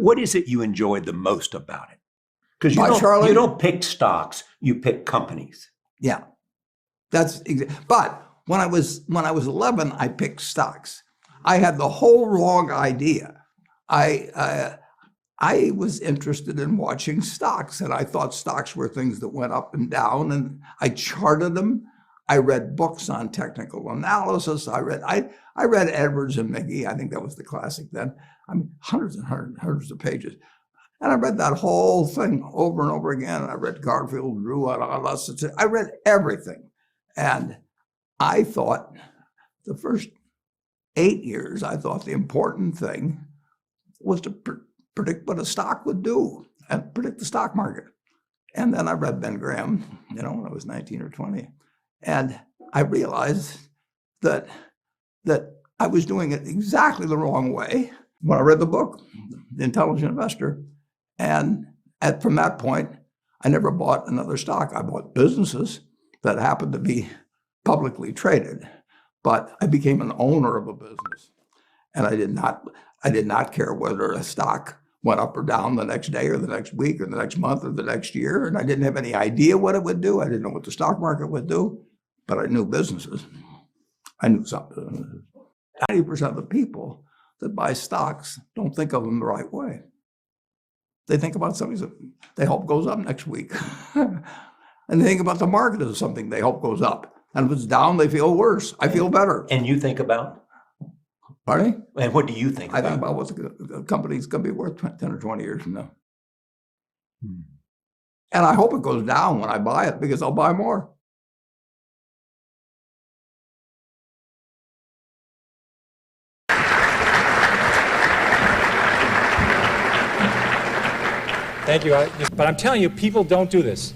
what is it you enjoyed the most about it? Because you don't pick stocks, you pick companies. Yeah, but when I was 11, I picked stocks. I had the whole wrong idea. I was interested in watching stocks, and I thought stocks were things that went up and down, and I charted them. I read books on technical analysis. I read Edwards and McGee. I think that was the classic then. I mean, hundreds and hundreds of pages. And I read that whole thing over and over again. I read Garfield, Drew, I read everything. And I thought the first 8 years, I thought the important thing was to predict what a stock would do and predict the stock market. And then I read Ben Graham, when I was 19 or 20. And I realized that I was doing it exactly the wrong way when I read the book, The Intelligent Investor. And from that point, I never bought another stock. I bought businesses that happened to be publicly traded, but I became an owner of a business. And I did not care whether a stock went up or down the next day or the next week or the next month or the next year. And I didn't have any idea what it would do. I didn't know what the stock market would do, but I knew businesses. I knew something. 90% of the people that buy stocks don't think of them the right way. They think about something that they hope goes up next week. And they think about the market as something they hope goes up. And if it's down, they feel worse. I feel better. And you think about? Pardon? And what do you think about? I think about what the company's going to be worth 10 or 20 years from now. And I hope it goes down when I buy it because I'll buy more. Thank you. But I'm telling you, people don't do this.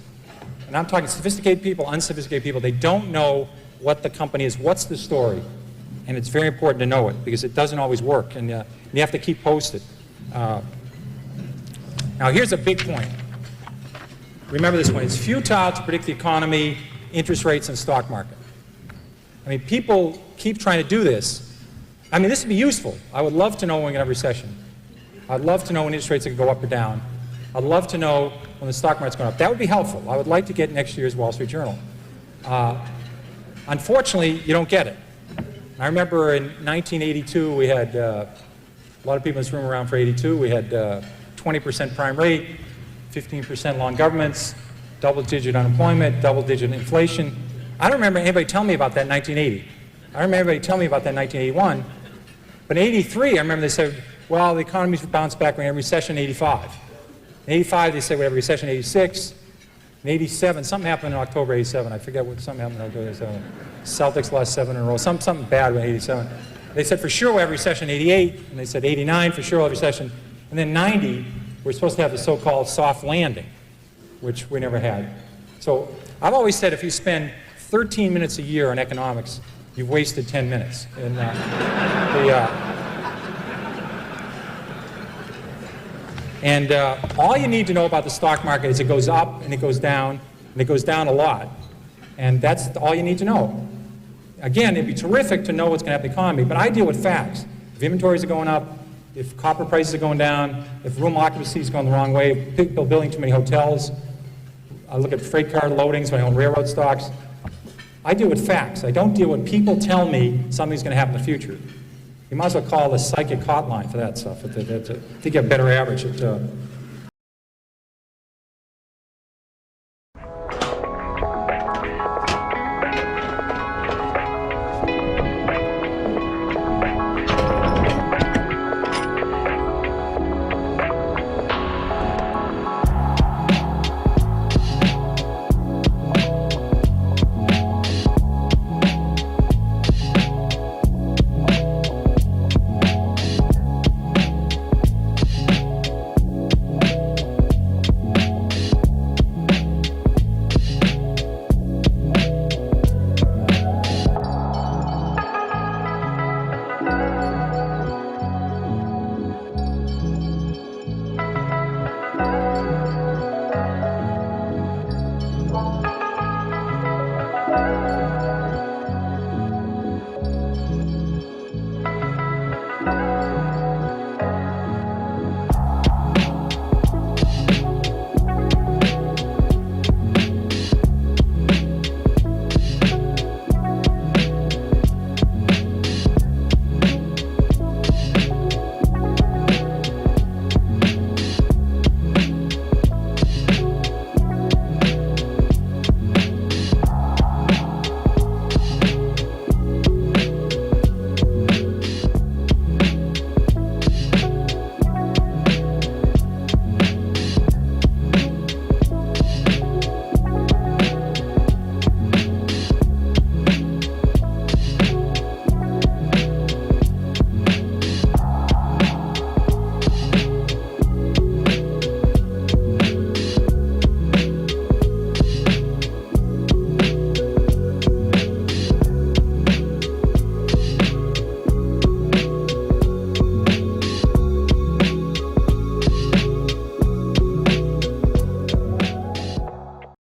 And I'm talking sophisticated people, unsophisticated people. They don't know what the company is, what's the story. And it's very important to know it because it doesn't always work. And you have to keep posted. Now, here's a big point. Remember this one. It's futile to predict the economy, interest rates, and stock market. I mean, people keep trying to do this. I mean, this would be useful. I would love to know when we get a recession. I'd love to know when interest rates are going to go up or down. I'd love to know when the stock market's going up. That would be helpful. I would like to get next year's Wall Street Journal. Unfortunately, you don't get it. I remember in 1982, we had a lot of people in this room around for 82. We had 20% prime rate, 15% long governments, double-digit unemployment, double-digit inflation. I don't remember anybody telling me about that in 1980. I remember everybody telling me about that in 1981. But in 83, I remember they said, well, the economy's bounced back. We had a recession in 85. In 85, they said we have a recession in 86. In 87, something happened in October 87. I forget what something happened in October 87. Celtics lost 7 in a row. Something bad in 87. They said for sure we'll have a recession in 88. And they said 89 for sure we'll have a recession. And then 90, we're supposed to have the so-called soft landing, which we never had. So I've always said if you spend 13 minutes a year on economics, you've wasted 10 minutes. And all you need to know about the stock market is it goes up and it goes down, and it goes down a lot. And that's all you need to know. Again, it'd be terrific to know what's going to happen in the economy, but I deal with facts. If inventories are going up, if copper prices are going down, if room occupancy is going the wrong way, if people are building too many hotels, I look at freight car loadings when I own railroad stocks. I deal with facts. I don't deal with people tell me something's going to happen in the future. You might as well call the psychic hotline for that stuff. I think you have a better average at